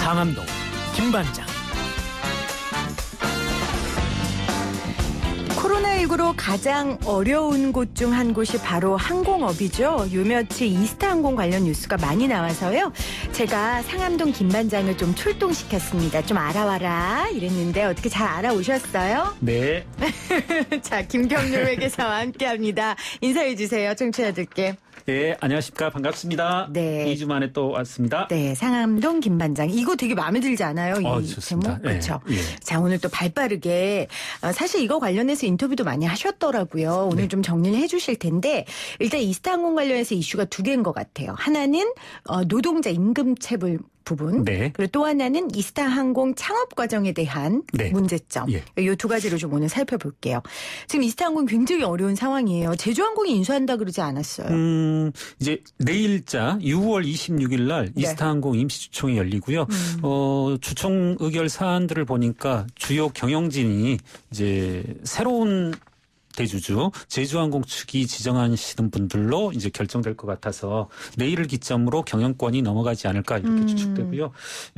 상암동 김반장. 코로나19로 가장 어려운 곳 중 한 곳이 바로 항공업이죠. 요 며칠 이스타항공 관련 뉴스가 많이 나와서요. 제가 상암동 김반장을 좀 출동시켰습니다. 좀 알아와라 이랬는데 어떻게 잘 알아오셨어요? 네. 자, 김경률 회계사와 함께합니다. 인사해 주세요. 청취자들께. 네, 안녕하십니까. 반갑습니다. 네. 2주 만에 또 왔습니다. 네, 상암동 김반장. 이거 되게 마음에 들지 않아요? 이 좋습니다. 제목? 그렇죠. 네. 자, 오늘 또 발빠르게 사실 이거 관련해서 인터뷰도 많이 하셨더라고요. 오늘 네. 좀 정리를 해 주실 텐데 일단 이스타항공 관련해서 이슈가 두 개인 것 같아요. 하나는 노동자 임금체불 부분. 네. 그리고 또 하나는 이스타항공 창업 과정에 대한 네. 문제점. 예. 이 두 가지로 좀 오늘 살펴볼게요. 지금 이스타항공 굉장히 어려운 상황이에요. 제주항공이 인수한다 그러지 않았어요? 이제 내일자 6월 26일 날 네. 이스타항공 임시주총이 열리고요. 주총 의결 사안들을 보니까 주요 경영진이 이제 새로운 대주주 제주항공 측이 지정하시는 분들로 이제 결정될 것 같아서 내일을 기점으로 경영권이 넘어가지 않을까 이렇게 추측되고요.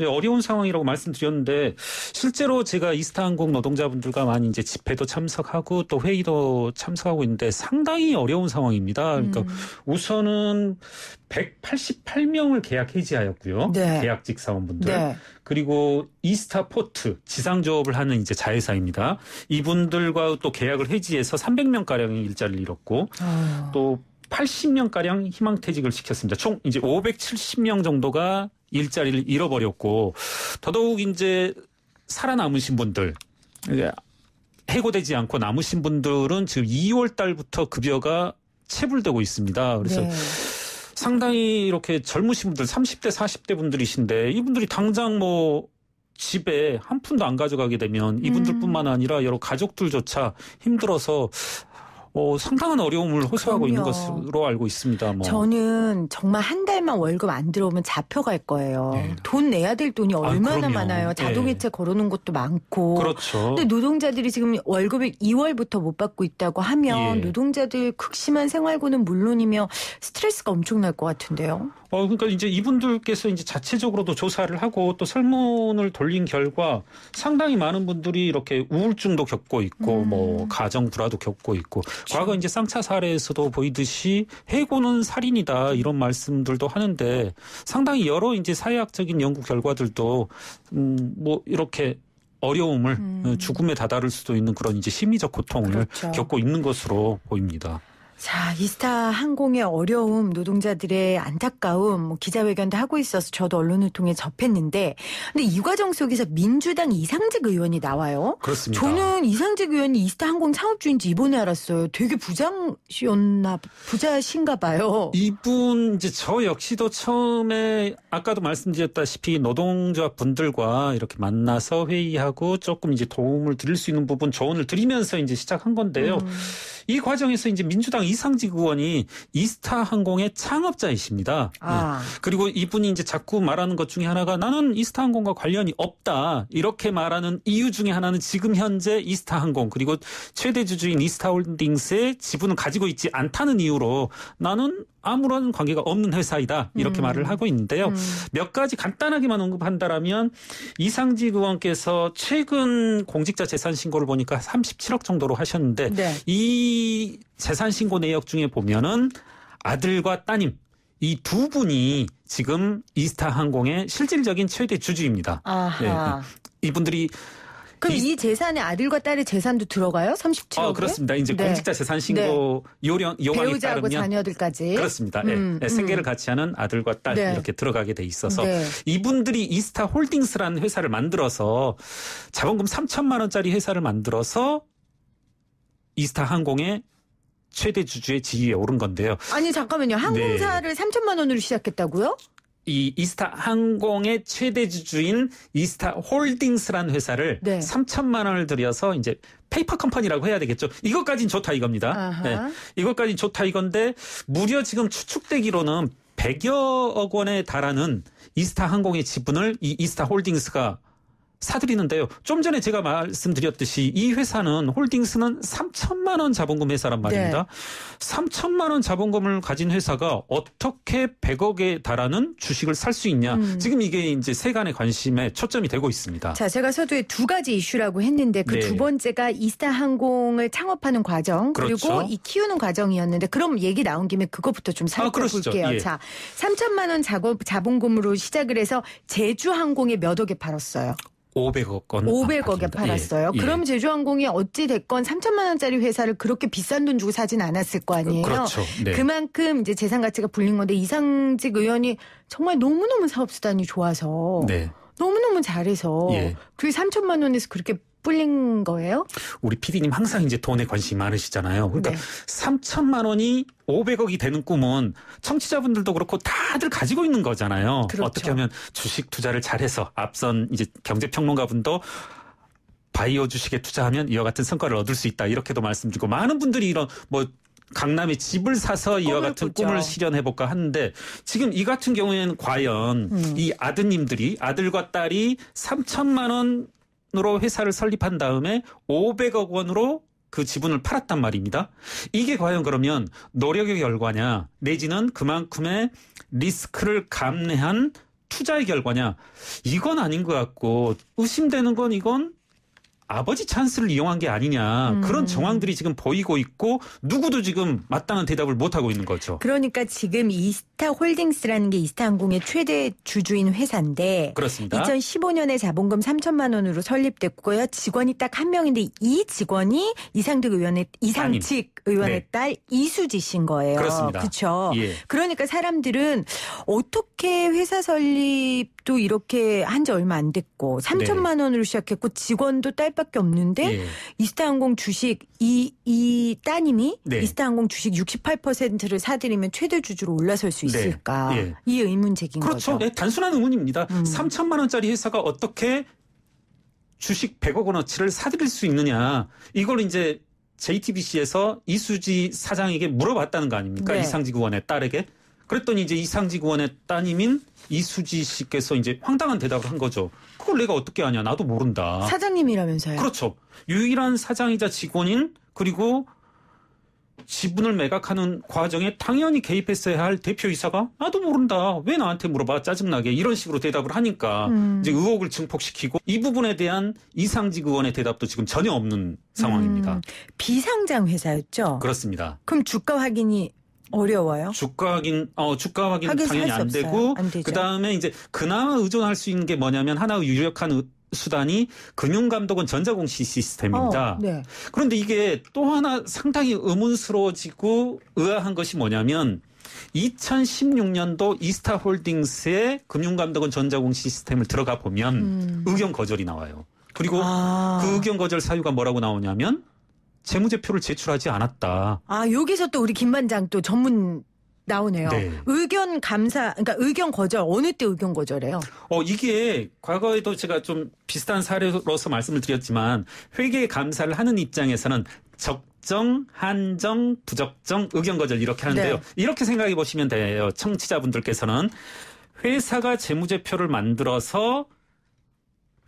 어려운 상황이라고 말씀드렸는데 실제로 제가 이스타항공 노동자분들과 많이 이제 집회도 참석하고 또 회의도 참석하고 있는데 상당히 어려운 상황입니다. 그러니까 우선은 188명을 계약 해지하였고요. 네. 계약직 사원분들. 네. 그리고 이스타포트 지상조업을 하는 이제 자회사입니다. 이분들과 또 계약을 해지해서 300명가량의 일자리를 잃었고 또 80명가량 희망퇴직을 시켰습니다. 총 이제 570명 정도가 일자리를 잃어버렸고 더더욱 이제 살아남으신 분들 해고되지 않고 남으신 분들은 지금 2월 달부터 급여가 체불되고 있습니다. 그래서 네. 상당히 이렇게 젊으신 분들 30대 40대 분들이신데 이분들이 당장 뭐 집에 한 푼도 안 가져가게 되면 이분들뿐만 아니라 여러 가족들조차 힘들어서 상당한 어려움을 호소하고 그럼요. 있는 것으로 알고 있습니다. 저는 정말 한 달만 월급 안 들어오면 잡혀갈 거예요. 네. 돈 내야 될 돈이 얼마나 그럼요. 많아요. 자동이체 걸어놓은 것도 많고. 그렇죠. 근데 노동자들이 지금 월급을 2월부터 못 받고 있다고 하면 예. 노동자들 극심한 생활고는 물론이며 스트레스가 엄청날 것 같은데요. 그러니까 이제 이분들께서 이제 자체적으로도 조사를 하고 또 설문을 돌린 결과 상당히 많은 분들이 이렇게 우울증도 겪고 있고 뭐 가정 불화도 겪고 있고 과거 이제 쌍차 사례에서도 보이듯이 해고는 살인이다 이런 말씀들도 하는데 상당히 여러 이제 사회학적인 연구 결과들도 뭐 이렇게 어려움을 죽음에 다다를 수도 있는 그런 이제 심리적 고통을 그렇죠. 겪고 있는 것으로 보입니다. 자, 이스타항공의 어려움, 노동자들의 안타까움, 뭐 기자회견도 하고 있어서 저도 언론을 통해 접했는데, 근데 이 과정 속에서 민주당 이상직 의원이 나와요. 그렇습니다. 저는 이상직 의원이 이스타항공 창업주인지 이번에 알았어요. 되게 부자신가 봐요. 이분 이제 저 역시도 처음에 아까도 말씀드렸다시피 노동자 분들과 이렇게 만나서 회의하고 조금 이제 도움을 드릴 수 있는 부분 조언을 드리면서 이제 시작한 건데요. 이 과정에서 이제 민주당 이상직 의원이 이스타항공의 창업자이십니다. 그리고 이분이 이제 자꾸 말하는 것 중에 하나가 나는 이스타항공과 관련이 없다. 이렇게 말하는 이유 중에 하나는 지금 현재 이스타항공 그리고 최대 주주인 이스타홀딩스의 지분을 가지고 있지 않다는 이유로 나는 아무런 관계가 없는 회사이다. 이렇게 말을 하고 있는데요. 몇 가지 간단하게만 언급한다라면 이상직 의원께서 최근 공직자 재산 신고를 보니까 37억 정도로 하셨는데 네. 이 재산 신고 내역 중에 보면은 아들과 따님 이 두 분이 지금 이스타항공의 실질적인 최대 주주입니다. 아하. 이분들이 그럼 이 재산에 아들과 딸의 재산도 들어가요? 37억에? 그렇습니다. 이제 네. 공직자 재산 신고 요령에 배우자하고 따르면 자녀들까지. 그렇습니다. 생계를 같이 하는 아들과 딸 네. 이렇게 들어가게 돼 있어서 네. 이분들이 이스타홀딩스라는 회사를 만들어서 자본금 3천만 원짜리 회사를 만들어서 이스타항공의 최대 주주의 지위에 오른 건데요. 아니 잠깐만요. 항공사를 3천만 원으로 시작했다고요? 이 이스타항공의 최대 주주인 이스타홀딩스라는 회사를 네. 3천만 원을 들여서 이제 페이퍼 컴퍼니라고 해야 되겠죠. 이것까진 좋다 이겁니다. 네. 이것까진 좋다 이건데 무려 지금 추측되기로는 100여억 원에 달하는 이스타항공의 지분을 이 이스타홀딩스가 사들이는데요. 좀 전에 제가 말씀드렸듯이 이 회사는 홀딩스는 3천만 원 자본금 회사란 말입니다. 네. 3천만 원 자본금을 가진 회사가 어떻게 100억에 달하는 주식을 살 수 있냐. 지금 이게 이제 세간의 관심에 초점이 되고 있습니다. 자, 제가 서두에 두 가지 이슈라고 했는데 그 두 네. 번째가 이스타 항공을 창업하는 과정 그리고 그렇죠. 이 키우는 과정이었는데 그럼 얘기 나온 김에 그것부터 좀 그러시죠. 살펴볼게요. 예. 자, 3천만 원 자본금으로 시작을 해서 제주항공에 몇 억에 팔았어요. 500억 원. 500억에 팔았어요. 예. 그럼 제주항공이 어찌 됐건 3천만 원짜리 회사를 그렇게 비싼 돈 주고 사진 않았을 거 아니에요. 그렇죠. 네. 그만큼 이제 재산 가치가 불린 건데 이상직 의원이 정말 너무너무 사업 수단이 좋아서 네. 너무너무 잘해서 예. 그게 3천만 원에서 그렇게 불린 거예요? 우리 PD님 항상 이제 돈에 관심이 많으시잖아요. 그러니까 네. 3천만 원이 500억이 되는 꿈은 청취자분들도 그렇고 다들 가지고 있는 거잖아요. 그렇죠. 어떻게 하면 주식 투자를 잘해서 앞선 이제 경제평론가분도 바이오 주식에 투자하면 이와 같은 성과를 얻을 수 있다. 이렇게도 말씀드리고 많은 분들이 이런 뭐 강남에 집을 사서 이와 같은 꾸죠. 꿈을 실현해볼까 하는데 지금 이 같은 경우에는 과연 이 아드님들이 아들과 딸이 3천만 원으로 회사를 설립한 다음에 500억 원으로 그 지분을 팔았단 말입니다. 이게 과연 그러면 노력의 결과냐 내지는 그만큼의 리스크를 감내한 투자의 결과냐 이건 아닌 것 같고 의심되는 건 이건 아버지 찬스를 이용한 게 아니냐 그런 정황들이 지금 보이고 있고 누구도 지금 마땅한 대답을 못하고 있는 거죠. 그러니까 지금 이스타 홀딩스라는 게 이스타항공의 최대 주주인 회사인데 그렇습니다. 2015년에 자본금 3천만 원으로 설립됐고요. 직원이 딱 한 명인데 이 직원이 이상직 의원의 네. 딸 이수지 씨인 거예요. 그렇습니다. 그렇죠. 예. 그러니까 사람들은 어떻게 회사 설립도 이렇게 한 지 얼마 안 됐고 3천만 원으로 시작했고 직원도 딸밖에 없는데 예. 이스타항공 주식 이 따님이 네. 이스타항공 주식 68%를 사들이면 최대 주주로 올라설 수 있을까? 예. 이 의문 제기인 그렇죠. 거죠. 네, 단순한 의문입니다. 3천만 원짜리 회사가 어떻게 주식 100억 원어치를 사들일 수 있느냐. 이걸 이제 JTBC에서 이수지 사장에게 물어봤다는 거 아닙니까? 네. 이상직 의원의 딸에게. 그랬더니 이제 이상직 의원의 따님인 이수지 씨께서 이제 황당한 대답을 한 거죠. 그걸 내가 어떻게 아냐. 나도 모른다. 사장님이라면서요. 그렇죠. 유일한 사장이자 직원인 그리고 지분을 매각하는 과정에 당연히 개입했어야 할 대표이사가 나도 모른다. 왜 나한테 물어봐. 짜증나게. 이런 식으로 대답을 하니까 이제 의혹을 증폭시키고 이 부분에 대한 이상직 의원의 대답도 지금 전혀 없는 상황입니다. 비상장 회사였죠. 그렇습니다. 그럼 주가 확인이 어려워요? 주가 확인 확인할 당연히 수 안 없어요. 되고 안 되죠. 그다음에 이제 그나마 의존할 수 있는 게 뭐냐면 하나의 유력한 수단이 금융감독원 전자공시 시스템입니다. 네. 그런데 이게 또 하나 상당히 의문스러워지고 의아한 것이 뭐냐면 2016년도 이스타홀딩스의 금융감독원 전자공시 시스템을 들어가 보면 의견 거절이 나와요. 그리고 그 의견 거절 사유가 뭐라고 나오냐면 재무제표를 제출하지 않았다. 여기서 또 우리 김 반장 또 전문 나오네요. 네. 의견 감사, 그러니까 의견 거절, 어느 때 의견 거절해요? 이게 과거에도 제가 좀 비슷한 사례로서 말씀을 드렸지만 회계 감사를 하는 입장에서는 적정, 한정, 부적정, 의견 거절 이렇게 하는데요. 네. 이렇게 생각해 보시면 돼요. 청취자분들께서는 회사가 재무제표를 만들어서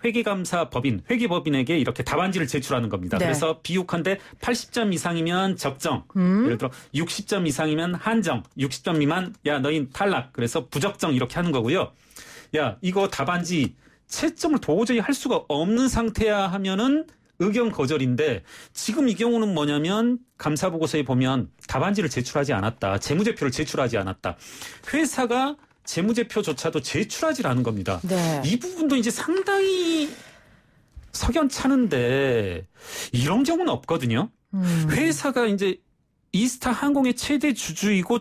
회계감사법인, 회계법인에게 이렇게 답안지를 제출하는 겁니다. 네. 그래서 비육한데 80점 이상이면 적정, 예를 들어 60점 이상이면 한정, 60점 미만 야 너희 탈락, 그래서 부적정 이렇게 하는 거고요. 야 이거 답안지 채점을 도저히 할 수가 없는 상태야 하면은 의견 거절인데 지금 이 경우는 뭐냐면 감사보고서에 보면 답안지를 제출하지 않았다. 재무제표를 제출하지 않았다. 회사가 재무제표조차도 제출하지 않은 겁니다. 네. 이 부분도 이제 상당히 석연찮은데 이런 경우는 없거든요. 회사가 이제 이스타항공의 최대 주주이고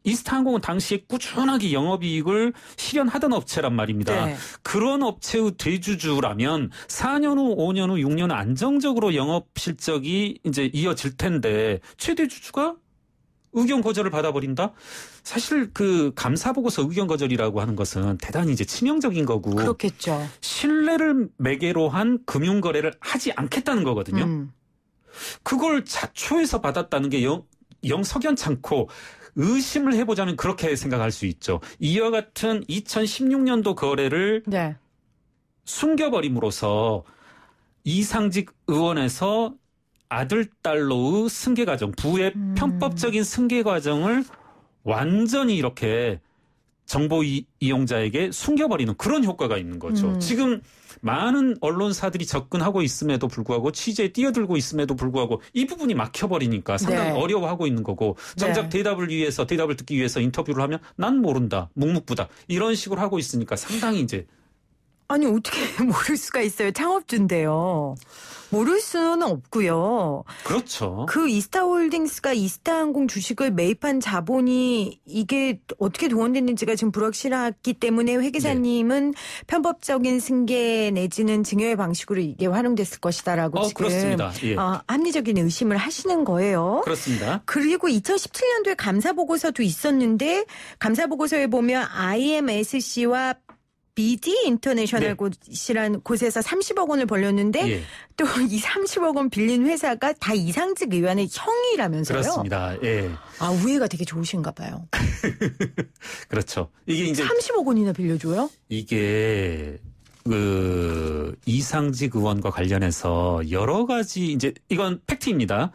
이스타항공은 당시에 꾸준하게 영업이익을 실현하던 업체란 말입니다. 네. 그런 업체의 대주주라면 4년 후, 5년 후, 6년 후 안정적으로 영업 실적이 이제 이어질 텐데 최대 주주가 의견 거절을 받아버린다? 사실 그 감사보고서 의견 거절이라고 하는 것은 대단히 이제 치명적인 거고. 그렇겠죠. 신뢰를 매개로 한 금융거래를 하지 않겠다는 거거든요. 그걸 자초해서 받았다는 게 영 석연찮고 의심을 해보자면 그렇게 생각할 수 있죠. 이와 같은 2016년도 거래를 네. 숨겨버림으로써 이상직 의원에서 아들, 딸로의 승계 과정, 부의 편법적인 승계 과정을 완전히 이렇게 정보 이용자에게 숨겨버리는 그런 효과가 있는 거죠. 지금 많은 언론사들이 접근하고 있음에도 불구하고 취재에 뛰어들고 있음에도 불구하고 이 부분이 막혀버리니까 상당히 네. 어려워하고 있는 거고 정작 네. 대답을 듣기 위해서 인터뷰를 하면 난 모른다, 묵묵부다 이런 식으로 하고 있으니까 상당히 이제 아니 어떻게 모를 수가 있어요. 창업주인데요. 모를 수는 없고요. 그렇죠. 그 이스타홀딩스가 이스타항공 주식을 매입한 자본이 이게 어떻게 동원됐는지가 지금 불확실하기 때문에 회 기사님은 편법적인 승계 내지는 증여의 방식으로 이게 활용됐을 것이다라고 지금 그렇습니다. 예. 합리적인 의심을 하시는 거예요. 그렇습니다. 그리고 2017년도에 감사보고서도 있었는데 감사보고서에 보면 IMSC와 BD 인터내셔널 곳이라는 곳에서 30억 원을 벌렸는데 예. 또 이 30억 원 빌린 회사가 다 이상직 의원의 형이라면서요? 그렇습니다. 예. 아, 우애가 되게 좋으신가 봐요. 그렇죠. 이게 이제 30억 원이나 빌려줘요? 이게 이상직 의원과 관련해서 여러 가지 이제 이건 팩트입니다.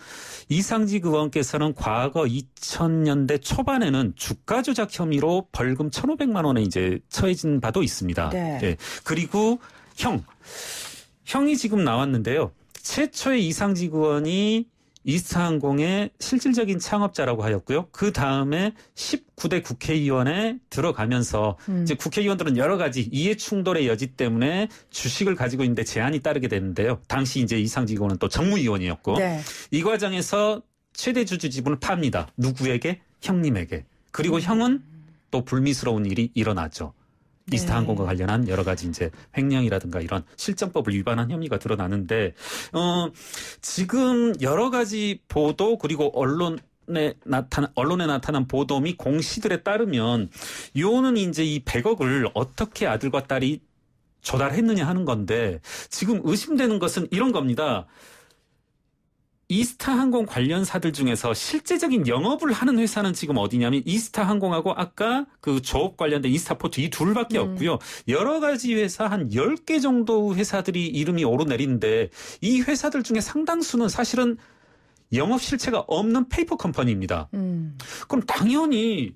이상직 의원께서는 과거 2000년대 초반에는 주가 조작 혐의로 벌금 1,500만 원에 이제 처해진 바도 있습니다. 네. 예. 그리고 형이 지금 나왔는데요. 최초의 이상직 의원이 이스타항공의 실질적인 창업자라고 하였고요. 그 다음에 19대 국회의원에 들어가면서 이제 국회의원들은 여러 가지 이해 충돌의 여지 때문에 주식을 가지고 있는데 제한이 따르게 되는데요. 당시 이제 이상직 의원은 또 정무위원이었고 네. 이 과정에서 최대 주주 지분을 팝니다. 누구에게? 형님에게. 그리고 형은 또 불미스러운 일이 일어나죠. 이스타항공과 관련한 여러 가지 이제 횡령이라든가 이런 실정법을 위반한 혐의가 드러나는데 지금 여러 가지 보도 그리고 언론에 나타난 보도 및 공시들에 따르면 요는 이제 이 100억을 어떻게 아들과 딸이 조달했느냐 하는 건데 지금 의심되는 것은 이런 겁니다. 이스타항공 관련사들 중에서 실제적인 영업을 하는 회사는 지금 어디냐면 이스타항공하고 아까 그 조업 관련된 이스타포트 이 둘밖에 없고요. 여러 가지 회사 한 10개 정도 회사들이 이름이 오르내리는데 이 회사들 중에 상당수는 사실은 영업 실체가 없는 페이퍼 컴퍼니입니다. 그럼 당연히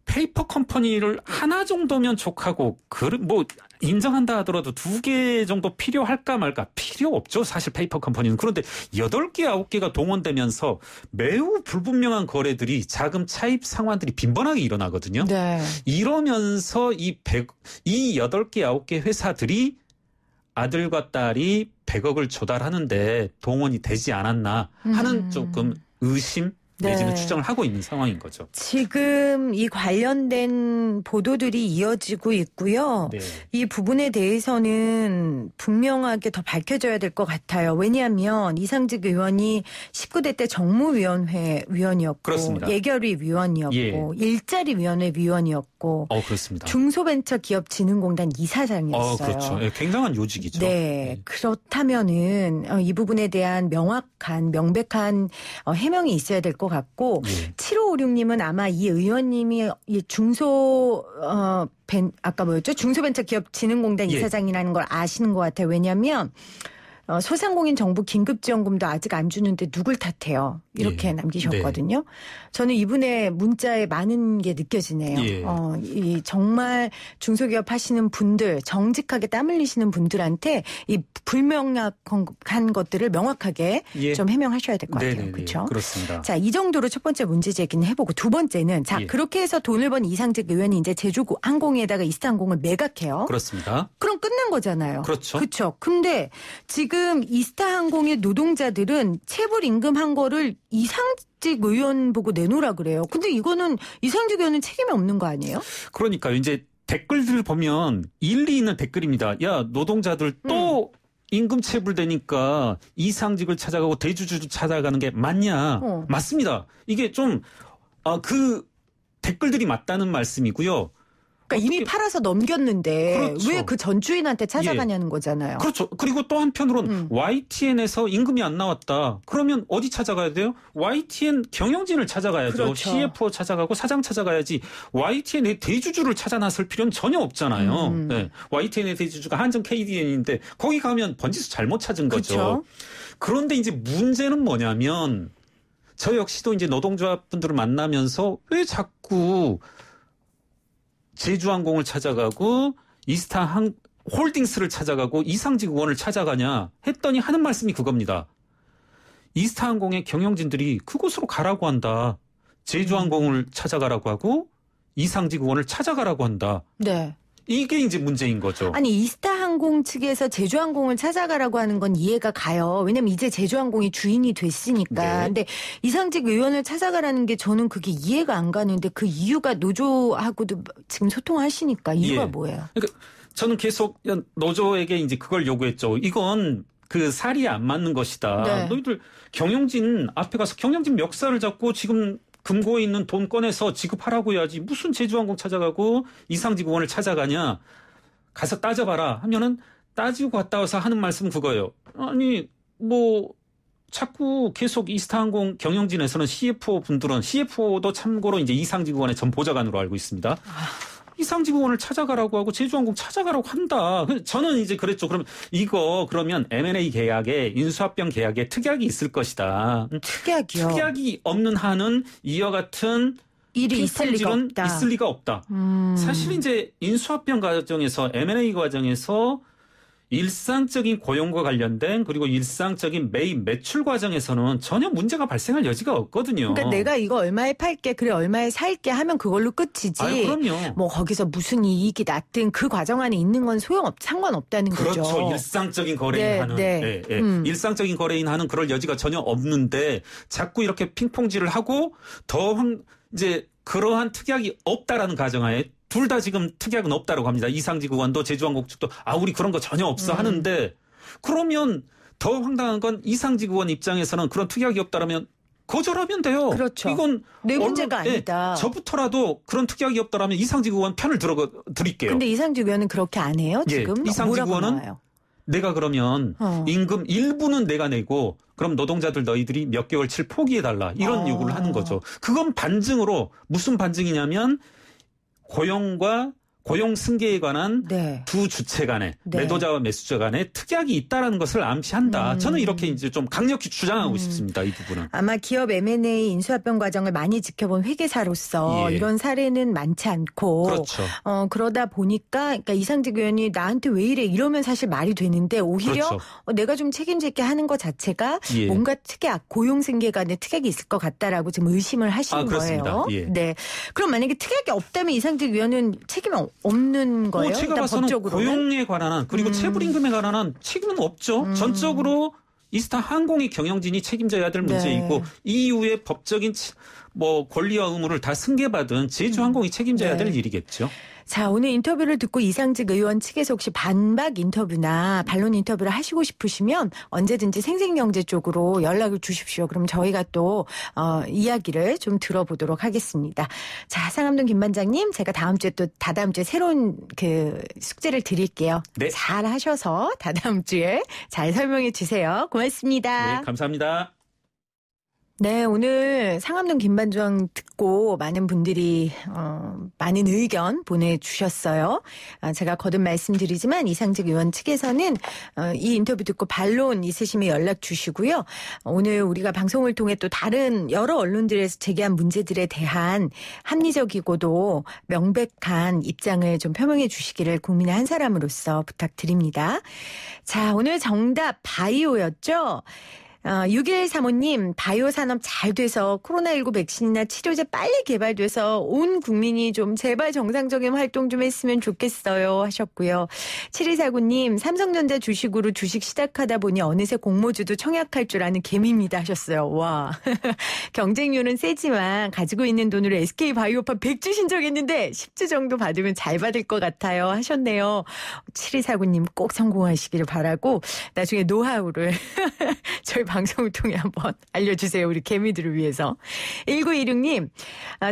페이퍼 컴퍼니를 하나 정도면 족하고 뭐 인정한다 하더라도 2개 정도 필요할까 말까 필요 없죠. 사실 페이퍼 컴퍼니는. 그런데 8개, 9개가 동원되면서 매우 불분명한 거래들이 자금 차입 상환들이 빈번하게 일어나거든요. 네. 이러면서 이 8개, 9개 회사들이 아들과 딸이 100억을 조달하는데 동원이 되지 않았나 하는 조금 의심 내지는 네. 추정을 하고 있는 상황인 거죠. 지금 이 관련된 보도들이 이어지고 있고요. 네. 이 부분에 대해서는 분명하게 더 밝혀져야 될 것 같아요. 왜냐하면 이상직 의원이 19대 때 정무위원회 위원이었고 그렇습니다. 예결위 위원이었고 일자리위원회 위원이었고 그렇습니다. 중소벤처기업진흥공단 이사장이었어요. 그렇죠. 예, 굉장한 요직이죠. 네. 그렇다면은 이 부분에 대한 명백한 해명이 있어야 될 것 같고 7556님은 아마 이 의원님이 이 아까 뭐였죠? 중소벤처기업진흥공단 이사장이라는 걸 아시는 것 같아요. 왜냐하면 소상공인 정부 긴급지원금도 아직 안 주는데 누굴 탓해요? 이렇게 남기셨거든요. 저는 이분의 문자에 많은 게 느껴지네요. 이 정말 중소기업 하시는 분들, 정직하게 땀 흘리시는 분들한테 이 불명확한 것들을 명확하게 좀 해명하셔야 될 것 같아요. 그렇죠? 그렇습니다. 자, 이 정도로 첫 번째 문제 제기는 해보고 두 번째는 그렇게 해서 돈을 번 이상직 의원이 이제 제주항공에다가 이스타항공을 매각해요. 그렇습니다. 그럼 끝난 거잖아요. 그렇죠. 그렇죠. 근데 지금 이스타항공의 노동자들은 체불 임금한 거를 이상직 의원 보고 내놓으라 그래요. 근데 이거는 이상직 의원은 책임이 없는 거 아니에요? 그러니까요. 이제 댓글들 보면 일리 있는 댓글입니다. 야, 노동자들 또 임금 체불되니까 이상직을 찾아가고 대주주를 찾아가는 게 맞냐? 맞습니다. 이게 좀 그 댓글들이 맞다는 말씀이고요. 그러니까 이미 팔아서 넘겼는데 그렇죠. 왜 그 전주인한테 찾아가냐는 거잖아요. 그렇죠. 그리고 또 한편으로는 YTN에서 임금이 안 나왔다. 그러면 어디 찾아가야 돼요? YTN 경영진을 찾아가야죠. 그렇죠. CFO 찾아가고 사장 찾아가야지 YTN의 대주주를 찾아 나설 필요는 전혀 없잖아요. 네. YTN의 대주주가 한정 KDN인데 거기 가면 번지수 잘못 찾은 거죠. 그렇죠. 그런데 이제 문제는 뭐냐면 저 역시도 이제 노동조합 분들을 만나면서 왜 자꾸 제주항공을 찾아가고 이스타홀딩스를 찾아가고 이상직원을 찾아가냐 했더니 하는 말씀이 그겁니다. 이스타항공의 경영진들이 그곳으로 가라고 한다. 제주항공을 찾아가라고 하고 이상직원을 찾아가라고 한다. 네. 이게 이제 문제인 거죠. 아니 이스타항공 측에서 제주항공을 찾아가라고 하는 건 이해가 가요. 왜냐면 이제 제주항공이 주인이 됐으니까. 네. 근데 이상직 의원을 찾아가라는 게 저는 그게 이해가 안 가는데 그 이유가 노조하고도 지금 소통하시니까 이유가 예. 뭐예요? 그러니까 저는 계속 노조에게 이제 그걸 요구했죠. 이건 그 살이 안 맞는 것이다. 네. 너희들 경영진 앞에 가서 경영진 멱살을 잡고 지금 금고에 있는 돈 꺼내서 지급하라고 해야지. 무슨 제주항공 찾아가고 이상직원을 찾아가냐. 가서 따져봐라 하면은 따지고 갔다 와서 하는 말씀은 그거예요. 아니 뭐 자꾸 계속 이스타항공 경영진에서는 CFO 분들은 CFO도 참고로 이제 이상직원의 전 보좌관으로 알고 있습니다. 이상직원을 찾아가라고 하고 제주항공 찾아가라고 한다. 저는 이제 그랬죠. 그러면 M&A 계약에 인수합병 계약에 특약이 있을 것이다. 특약이요? 특약이 없는 한은 이와 같은 일이 있을 리가 없다. 사실 이제 인수합병 과정에서 M&A 과정에서 일상적인 고용과 관련된 그리고 일상적인 매입 매출 과정에서는 전혀 문제가 발생할 여지가 없거든요. 그러니까 내가 이거 얼마에 팔게 그래 얼마에 살게 하면 그걸로 끝이지. 그럼요. 뭐 거기서 무슨 이익이 났든 그 과정 안에 있는 건 상관없다는 거죠. 그렇죠. 일상적인 거래인 하는. 네. 일상적인 거래인 하는 그럴 여지가 전혀 없는데 자꾸 이렇게 핑퐁질을 하고 이제 그러한 특약이 없다라는 가정하에 둘 다 지금 특약은 없다라고 합니다. 이상직원도 제주항공 측도 우리 그런 거 전혀 없어 하는데 그러면 더 황당한 건 이상직원 입장에서는 그런 특약이 없다라면 거절하면 돼요. 그렇죠. 이건 내 문제가 아니다. 저부터라도 그런 특약이 없다라면 이상직원 편을 드릴게요. 근데 이상직 의원은 그렇게 안 해요? 지금? 이상직원은 내가 그러면 임금 일부는 내가 내고 그럼 노동자들 너희들이 몇 개월 칠 포기해달라. 이런 요구를 하는 거죠. 그건 반증으로 무슨 반증이냐면 고용 승계에 관한 두 주체 간에 매도자와 매수자 간에 특약이 있다라는 것을 암시한다. 저는 이렇게 이제 좀 강력히 주장하고 싶습니다. 이 부분은. 아마 기업 M&A 인수합병 과정을 많이 지켜본 회계사로서 이런 사례는 많지 않고 그렇죠. 그러다 보니까 그러니까 이상직 의원이 나한테 왜 이래 이러면 사실 말이 되는데 오히려 그렇죠. 내가 좀 책임질게 하는 것 자체가 뭔가 특약 고용 승계 간에 특약이 있을 것 같다라고 지금 의심을 하시는 거예요. 네. 그럼 만약에 특약이 없다면 이상직 의원은 책임이 없는 거예요? 제가 봐서는 고용에 관한 한 그리고 체불임금에 관한 한 책임은 없죠. 전적으로 이스타항공의 경영진이 책임져야 될 문제이고 이후에 법적인 권리와 의무를 다 승계받은 제주항공이 책임져야 될 일이겠죠. 자, 오늘 인터뷰를 듣고 이상직 의원 측에서 혹시 반박 인터뷰나 반론 인터뷰를 하시고 싶으시면 언제든지 생생경제 쪽으로 연락을 주십시오. 그럼 저희가 또 이야기를 좀 들어보도록 하겠습니다. 자, 상암동 김반장님, 제가 다다음 주에 새로운 그 숙제를 드릴게요. 네. 잘 하셔서 다다음 주에 잘 설명해 주세요. 고맙습니다. 네, 감사합니다. 네, 오늘 상암동 김반장 듣고 많은 분들이 많은 의견 보내주셨어요. 제가 거듭 말씀드리지만 이상직 의원 측에서는 이 인터뷰 듣고 반론 있으시면 연락 주시고요. 오늘 우리가 방송을 통해 또 다른 여러 언론들에서 제기한 문제들에 대한 합리적이고도 명백한 입장을 좀 표명해 주시기를 국민의 한 사람으로서 부탁드립니다. 자, 오늘 정답 바이오였죠? 6135님, 바이오 산업 잘 돼서 코로나19 백신이나 치료제 빨리 개발돼서 온 국민이 좀 제발 정상적인 활동 좀 했으면 좋겠어요 하셨고요. 7249님, 삼성전자 주식으로 주식 시작하다 보니 어느새 공모주도 청약할 줄 아는 개미입니다 하셨어요. 와. 경쟁률은 세지만 가지고 있는 돈으로 SK 바이오파 100주 신청했는데 10주 정도 받으면 잘 받을 것 같아요 하셨네요. 7249님 꼭 성공하시기를 바라고 나중에 노하우를 저희 방송을 통해 한번 알려주세요. 우리 개미들을 위해서. 1926님,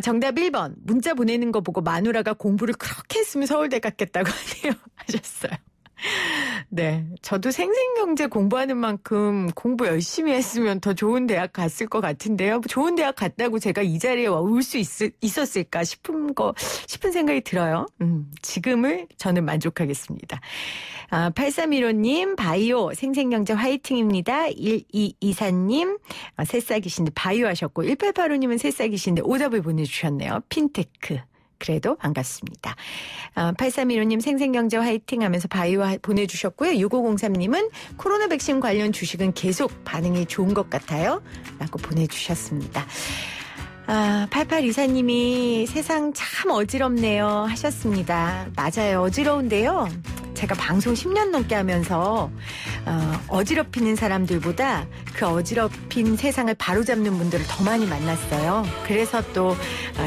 정답 1번. 문자 보내는 거 보고 마누라가 공부를 그렇게 했으면 서울대 갔겠다고 하네요. 하셨어요. 네. 저도 생생경제 공부하는 만큼 공부 열심히 했으면 더 좋은 대학 갔을 것 같은데요. 좋은 대학 갔다고 제가 이 자리에 올 수 있었을까 싶은 생각이 들어요. 지금을 저는 만족하겠습니다. 8315님, 바이오, 생생경제 화이팅입니다. 1224님, 새싹이신데 바이오 하셨고, 1885님은 새싹이신데 오답을 보내주셨네요. 핀테크. 그래도 반갑습니다. 8315님 생생경제 화이팅 하면서 바이오 보내주셨고요. 6503님은 코로나 백신 관련 주식은 계속 반응이 좋은 것 같아요. 라고 보내주셨습니다. 8824님이 세상 참 어지럽네요 하셨습니다. 맞아요. 어지러운데요. 제가 방송 10년 넘게 하면서 어지럽히는 사람들보다 그 어지럽힌 세상을 바로잡는 분들을 더 많이 만났어요. 그래서 또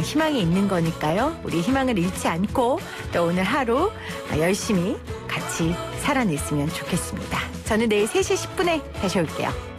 희망이 있는 거니까요. 우리 희망을 잃지 않고 또 오늘 하루 열심히 같이 살아냈으면 좋겠습니다. 저는 내일 3시 10분에 다시 올게요.